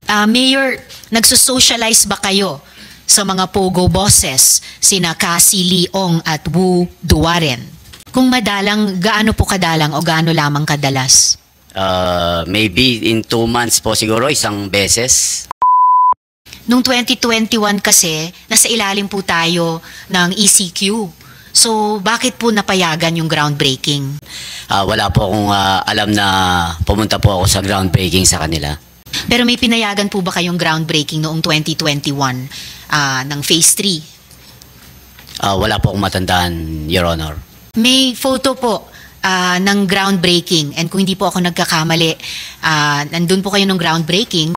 Mayor, nagsusocialize ba kayo sa mga pogo bosses, sina Cassie Leong at Wu Duaren? Kung madalang, gaano po kadalang o gaano lamang kadalas? Maybe in 2 months po siguro, isang beses. Noong 2021 kasi, nasa ilalim po tayo ng ECQ. So, bakit po napayagan yung groundbreaking? Wala po akong alam na pumunta po ako sa groundbreaking sa kanila. Pero may pinayagan po ba kayong groundbreaking noong 2021 ng Phase 3? Wala po akong matandaan, Your Honor. May photo po ng groundbreaking, and kung hindi po ako nagkakamali, nandun po kayo ng groundbreaking.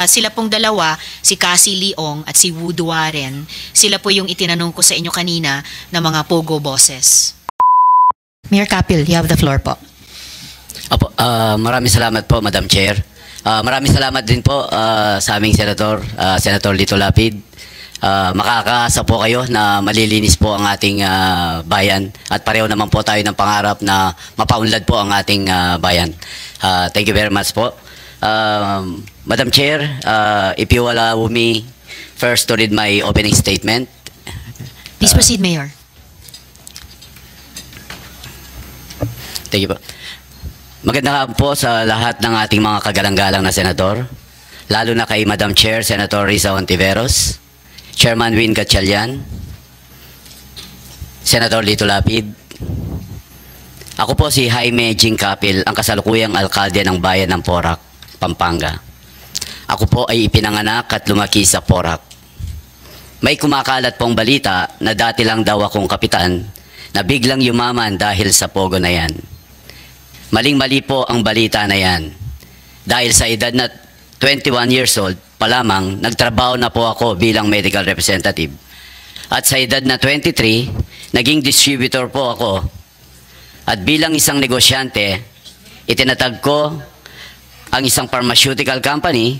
Sila pong dalawa, si Cassie Leong at si Wu Duaren, sila po yung itinanong ko sa inyo kanina na mga pogo bosses. Mayor Kapil, you have the floor po. Maraming salamat po, Madam Chair. Maraming salamat din po sa aming Senator, Senator Lito Lapid. Makakaasa po kayo na malilinis po ang ating bayan at pareho naman po tayo ng pangarap na mapaunlad po ang ating bayan. Thank you very much po. Madam Chair, if you allow me first to read my opening statement. Please proceed, Mayor. Thank you po. Maganda po sa lahat ng ating mga kagalang-galang na senador, lalo na kay Madam Chair, Senator Risa Hontiveros, Chairman Win Gatchalian, Senator Lito Lapid. Ako po si Jaime Jing Kapil, ang kasalukuyang alkalde ng bayan ng Porac, Pampanga. Ako po ay ipinanganak at lumaki sa Porac. May kumakalat pong balita na dati lang daw akong kapitan na biglang yumaman dahil sa pogo na yan. Maling-mali po ang balita na yan. Dahil sa edad na 21 years old pa lamang, nagtrabaho na po ako bilang medical representative. At sa edad na 23, naging distributor po ako. At bilang isang negosyante, itinatag ko ang isang pharmaceutical company,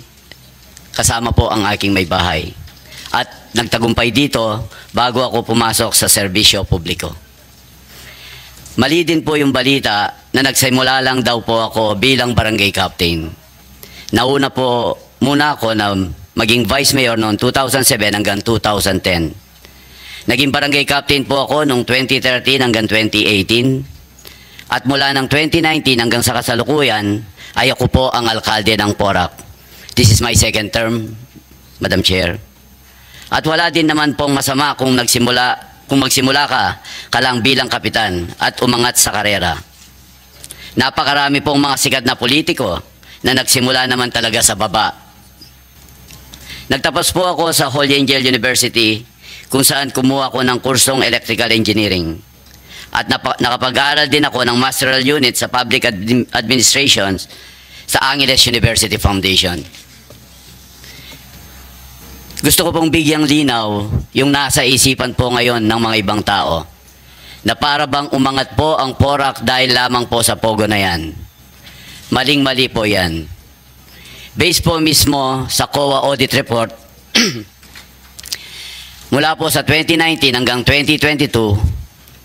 kasama po ang aking may bahay. At nagtagumpay dito bago ako pumasok sa serbisyo publiko. Mali din po yung balita na nagsimula lang daw po ako bilang barangay captain. Nauna po muna ako na maging vice mayor noong 2007 hanggang 2010. Naging barangay captain po ako noong 2013 hanggang 2018. At mula ng 2019 hanggang sa kasalukuyan ay ako po ang alkalde ng Porac. This is my second term, Madam Chair. At wala din naman pong masama kung magsimula ka lang bilang kapitan at umangat sa karera. Napakarami pong mga sikat na politiko na nagsimula naman talaga sa baba. Nagtapos po ako sa Holy Angel University kung saan kumuha ko ng kursong electrical engineering. At nakapag-aaral din ako ng masteral unit sa public administration sa Angeles University Foundation. Gusto ko pong bigyang linaw yung nasa isipan po ngayon ng mga ibang tao na para bang umangat po ang Porac dahil lamang po sa pogo na yan. Maling-mali po yan. Based po mismo sa COA audit report, mula po sa 2019 hanggang 2022,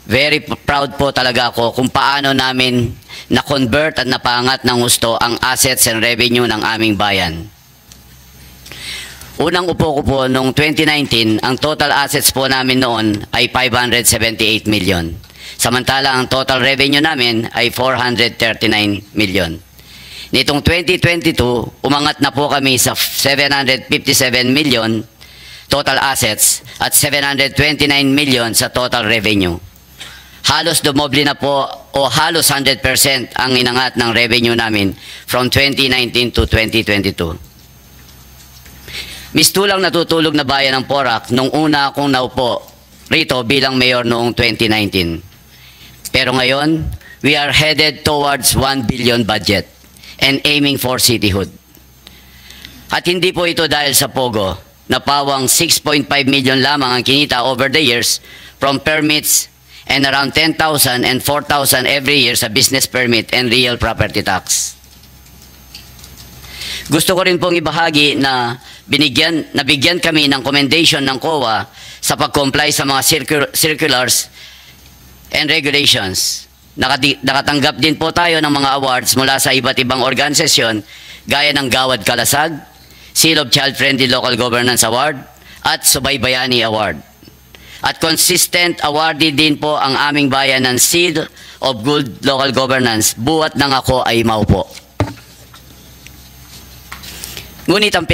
very proud po talaga ako kung paano namin na-convert at napangat ng gusto ang assets and revenue ng aming bayan. Unang upo ko po noong 2019, ang total assets po namin noon ay 578 million. Samantala ang total revenue namin ay 439 million. Nitong 2022, umangat na po kami sa 757 million total assets at 729 million sa total revenue. Halos dumoble na po o halos 100% ang inangat ng revenue namin from 2019 to 2022. Mistulang natutulog na bayan ng Porac nung una akong naupo rito bilang mayor noong 2019. Pero ngayon, we are headed towards 1 billion budget and aiming for cityhood. At hindi po ito dahil sa pogo, na pawang 6.5 million lamang ang kinita over the years from permits and around 10,000 and 4,000 every year sa business permit and real property tax. Gusto ko rin pong ibahagi na nabigyan kami ng commendation ng COA sa pag-comply sa mga circulars and regulations. Nakatanggap din po tayo ng mga awards mula sa iba't ibang organisasyon gaya ng Gawad Kalasag, Seal of Child Friendly Local Governance Award at Subaybayani Award. At consistent awardee din po ang aming bayan ng Seal of Good Local Governance buwat nang ako ay maupo. Ngunit ang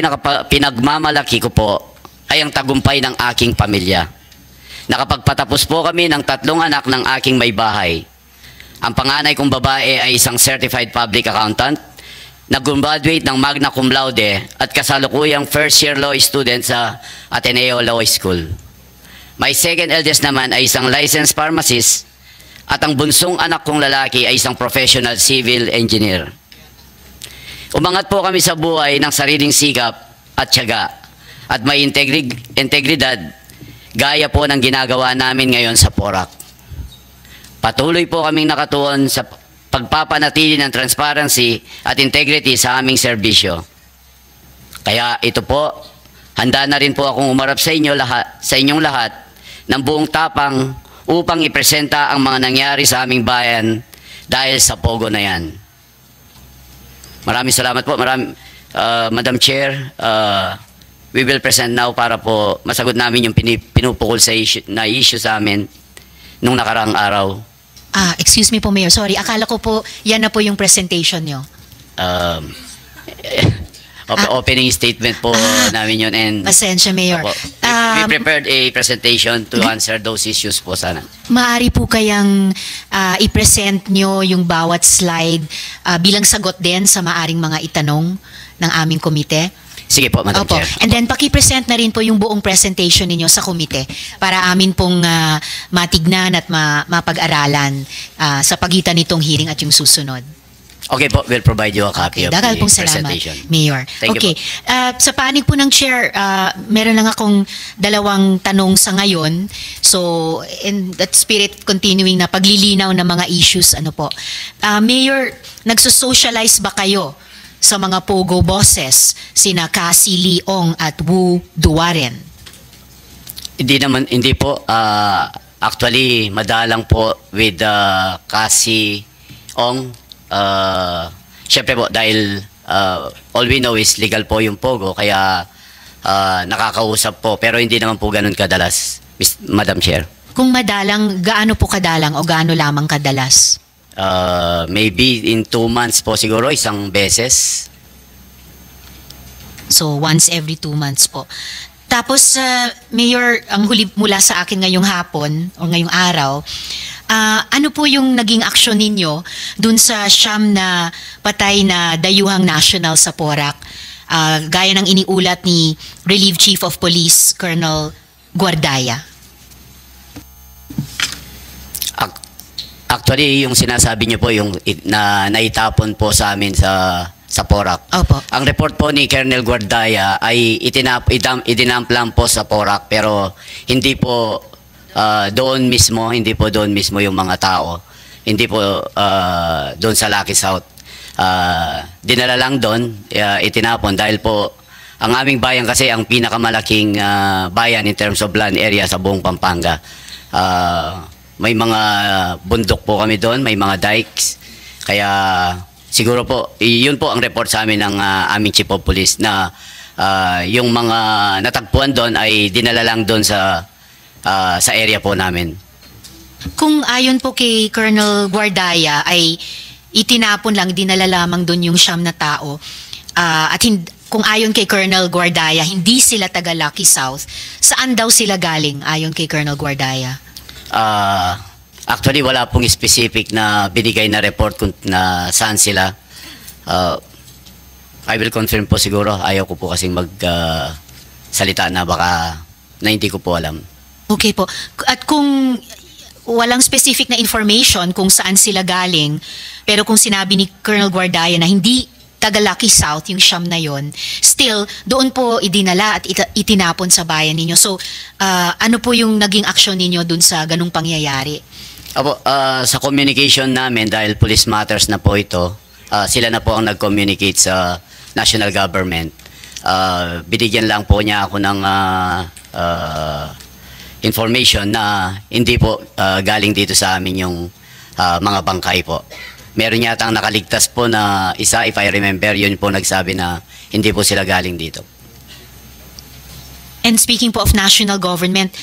pinagmamalaki ko po ay ang tagumpay ng aking pamilya. Nakapagpatapos po kami ng 3 anak ng aking may bahay. Ang panganay kong babae ay isang certified public accountant, nag-graduate ng magna cum laude at kasalukuyang first-year law student sa Ateneo Law School. My second eldest naman ay isang licensed pharmacist at ang bunsong anak kong lalaki ay isang professional civil engineer. Umangat po kami sa buhay ng sariling sikap at tiyaga at may integridad gaya po ng ginagawa namin ngayon sa Porac. Patuloy po kaming nakatuon sa pagpapanatili ng transparency at integrity sa aming serbisyo. Kaya ito po, handa na rin po akong umarap sa inyong lahat ng buong tapang upang ipresenta ang mga nangyari sa aming bayan dahil sa Pogo na yan. Maraming salamat po, Madam Chair. We will present now para po masagot namin yung pinupukol sa issue sa amin nung nakaraang araw. Excuse me po, Mayor. Sorry, akala ko po yan na po yung presentation nyo. Opening statement po namin yun. And Pasensya, Mayor. We prepared a presentation to answer those issues po sana. Maaari po kayang i-present nyo yung bawat slide bilang sagot din sa maaring mga itanong ng aming komite? Sige po, Madam Opo. Chair. And then paki-present na rin po yung buong presentation ninyo sa komite para amin pong matignan at mapag-aralan sa pagitan nitong hearing at yung susunod. Okay po, we'll provide you a copy of Dagal the pong salamat, presentation. Mayor. Thank you okay. Sa panig po ng Chair, meron lang akong 2 tanong sa ngayon. So, in that spirit, continuing na paglilinaw ng mga issues, ano po. Mayor, nagsusocialize ba kayo sa mga Pogo bosses, sina Cassie Leong at Wu Duaren? Hindi po. Actually, madalang po with Cassie Ong. Siyempre po, dahil all we know is legal po yung Pogo, kaya nakakausap po. Pero hindi naman po ganun kadalas, Madam Chair. Kung madalang, gaano po kadalang o gaano lamang kadalas? Maybe in 2 months po siguro, isang beses. So, once every 2 months po. Tapos, Mayor, ang huli mula sa akin ngayong hapon o ngayong araw, ano po yung naging aksyon ninyo dun sa siyam na patay na dayuhang national sa Porac? Gaya ng iniulat ni Relief Chief of Police, Colonel Guardaya. Actually, yung sinasabi niyo po, yung na naitapon po sa amin sa Porac. Opo. Ang report po ni Colonel Guardaya ay idinump lang po sa Porac, pero hindi po doon mismo yung mga tao. Hindi po doon sa Lucky South. Dinala lang doon, itinapon dahil po ang aming bayan kasi ang pinakamalaking bayan in terms of land area sa buong Pampanga. May mga bundok po kami doon, may mga dikes. Kaya siguro po, yun po ang report sa amin ng aming Chief of Police na yung mga natagpuan doon ay dinala lang doon sa area po namin. Kung ayon po kay Colonel Guardaya ay itinapon lang, dinala lamang doon yung siyam na tao, at kung ayon kay Colonel Guardaya, hindi sila taga Lucky South, saan daw sila galing ayon kay Colonel Guardaya? Actually, wala pong specific na binigay na report kung na saan sila. I will confirm po siguro. Ayaw ko po kasing salita na baka na hindi ko po alam. Okay po. At kung walang specific na information kung saan sila galing, pero kung sinabi ni Colonel Guardaya na hindi taga Lucky South yung siyam na yon, still doon po idinala at itinapon sa bayan ninyo. So ano po yung naging aksyon ninyo doon sa ganung pangyayari? Apo, sa communication namin, dahil police matters na po ito, sila na po ang nag-communicate sa national government. Binigyan lang po niya ako ng information na hindi po galing dito sa amin yung mga bangkay po. Meron yata ang nakaligtas po na isa, if I remember, yun po nagsabi na hindi po sila galing dito. And speaking po of national government,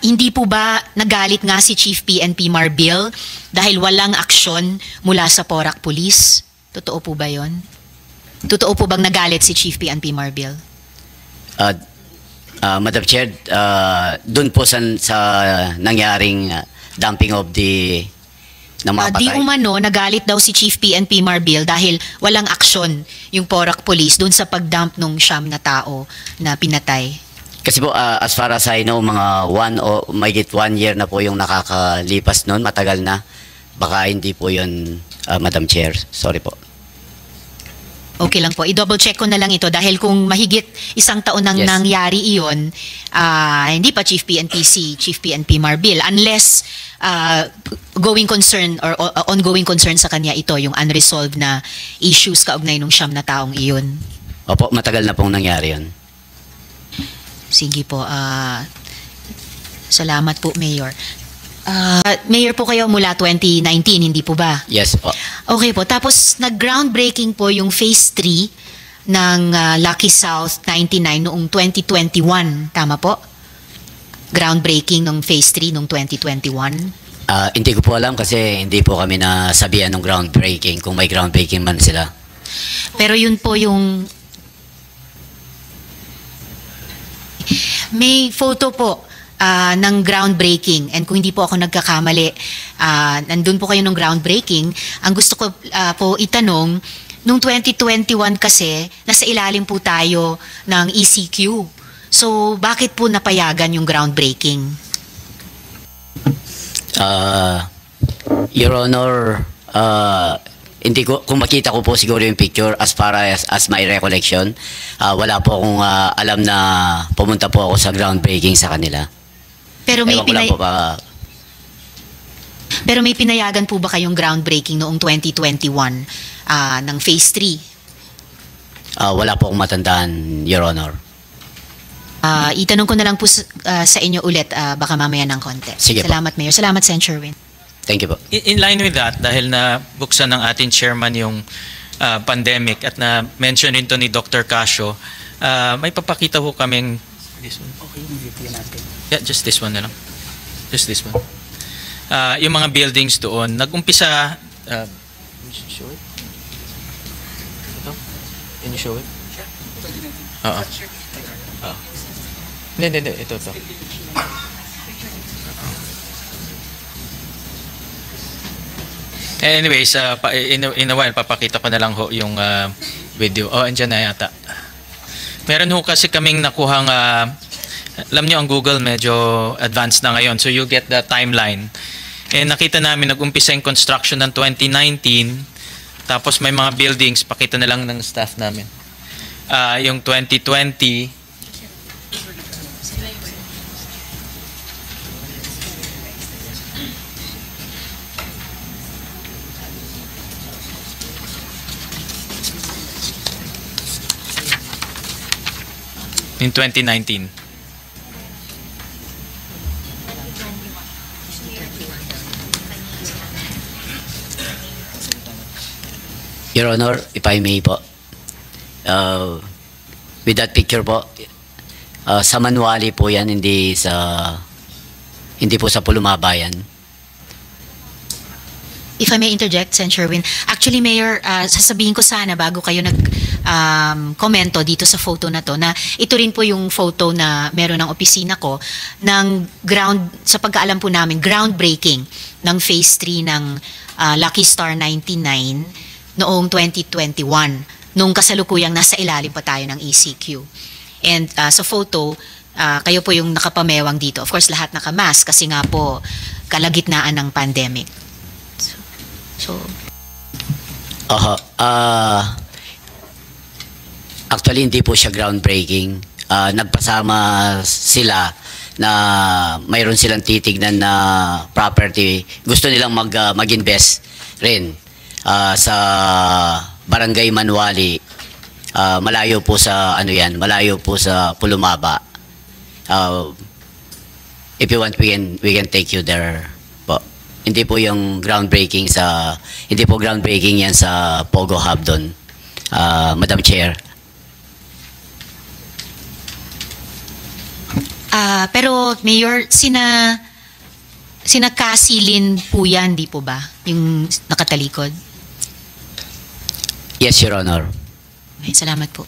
hindi po ba nagalit nga si Chief PNP Marbil dahil walang aksyon mula sa Porac Police? Totoo po ba yon? Totoo po bang nagalit si Chief PNP Marbil? Madam Chair, dun po sa nangyaring dumping of the na mga Di patay. umano, nagalit daw si Chief PNP Marbil dahil walang aksyon yung Porac Police dun sa pagdump nung siyam na tao na pinatay. Kasi po, as far as I know, mga 1 year na po yung nakakalipas noon, matagal na. Baka hindi po yun, Madam Chair. Sorry po. Okay lang po. I-double check ko na lang ito dahil kung mahigit isang taon nang Yes. nangyari iyon, hindi pa Chief PNP si Chief PNP Marbil unless going concern or ongoing concern sa kanya ito, yung unresolved na issues kaugnay nung siyam na taong iyon. Opo, matagal na pong nangyari yun. Sige po. Salamat po, Mayor. Mayor po kayo mula 2019, hindi po ba? Yes po. Okay po. Tapos nag-groundbreaking po yung Phase 3 ng Lucky South 99 noong 2021. Tama po? Groundbreaking ng Phase 3 noong 2021. Hindi ko po alam kasi hindi po kami nasabihan ng groundbreaking, kung may groundbreaking man sila. Pero yun po yung... May photo po ng groundbreaking, and kung hindi po ako nagkakamali, nandun po kayo ng groundbreaking. Ang gusto ko po itanong, nung 2021 kasi, nasa ilalim po tayo ng ECQ. So, bakit po napayagan yung groundbreaking? Your Honor, hindi ko, kung makita ko po siguro yung picture as far as my recollection, wala po akong alam na pumunta po ako sa groundbreaking sa kanila. Pero may, Ewan ko lang po ba, pero may pinayagan po ba kayong groundbreaking noong 2021 ng Phase 3? wala po akong matandaan, Your Honor. Itanong ko na lang po sa inyo ulit, baka mamaya ng konti. Sige po. Salamat, Mayor. Salamat, Sen. Sherwin. Thank you po. In line with that, dahil na buksan ng ating chairman yung pandemic at na mention rin to ni Dr. Casio, may papakita ho kaming this one. Okay, natin. Yeah, just this one na lang. Just this one. Yung mga buildings doon, nag-umpisa show it? Ito? Can you show it? Oo. Hindi, ito. Anyways, in a while, papakita ko na lang ho yung video. Andyan na yata. Meron ho kasi kaming nakuhang, alam nyo ang Google medyo advanced na ngayon. So you get the timeline. Nakita namin, nag-umpisa yung construction ng 2019. Tapos may mga buildings, pakita na lang ng staff namin. Yung 2020, in 2019. Your Honor, if I may po, with that picture po, sa Manuali po yan, hindi po sa Pulumabayan. If I may interject, Sen. Sherwin. Actually, Mayor, sasabihin ko sana bago kayo komento dito sa photo na to, na ito rin po yung photo na meron ng opisina ko ng sa pagkaalam po namin, groundbreaking ng Phase 3 ng Lucky Star 99 noong 2021, nung kasalukuyang nasa ilalim pa tayo ng ECQ. And sa photo, kayo po yung nakapamewang dito. Of course, lahat nakamask kasi nga po kalagitnaan ng pandemic. So, actually, hindi po siya groundbreaking. Nagpasama sila na mayroon silang titignan na property. Gusto nilang mag-invest rin sa Barangay Manuali. Malayo po sa malayo po sa Pulumaba. If you want, we can take you there po. Hindi po yung groundbreaking hindi po groundbreaking yan sa Pogo Hub doon, Madam Chair. Pero Mayor, sina Casilin po yan, di po ba? Yung nakatalikod? Yes, Your Honor. Okay, salamat po.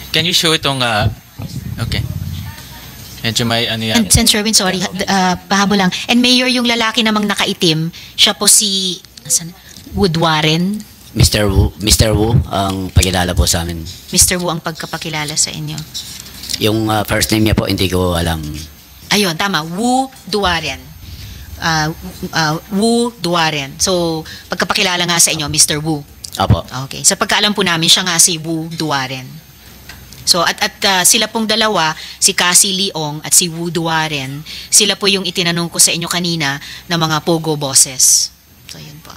Can you show itong, okay. Medyo may ano yan. And Senator Sherwin, sorry, pahabo lang. And Mayor, yung lalaki namang nakaitim, siya po si Wood Warren. Mr. Wu ang pagkilala po sa amin. Mr. Wu ang pagkapakilala sa inyo. Yung first name niya po, hindi ko alam. Ayun, tama. Wu Duaren. Wu Duaren. So, pagkapakilala nga sa inyo, Mr. Wu. Apo. Okay. Sa pagkaalam po namin, siya nga si Wu Duaren. So, at sila pong dalawa, si Cassie Leong at si Wu Duaren, sila po yung itinanong ko sa inyo kanina na mga pogo bosses. So, yun po.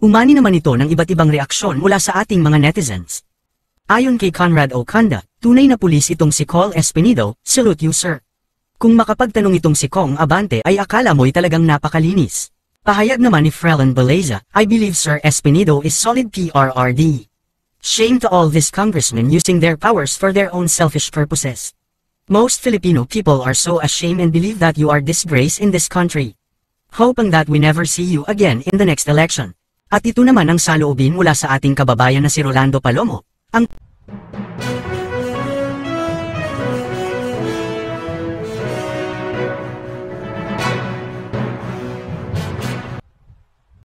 Umani naman ito ng iba't ibang reaksyon mula sa ating mga netizens. Ayon kay Conrad Ocanda, tunay na pulis itong si Col Espinido, salute you sir. Kung makapagtanong itong si Kong Abante ay akala mo'y talagang napakalinis. Pahayag naman ni Frelon Baleza, I believe Sir Espinido is solid PRRD. Shame to all these congressmen using their powers for their own selfish purposes. Most Filipino people are so ashamed and believe that you are disgrace in this country. Hoping that we never see you again in the next election. At ito naman ang saloobin mula sa ating kababayan na si Rolando Palomo, ang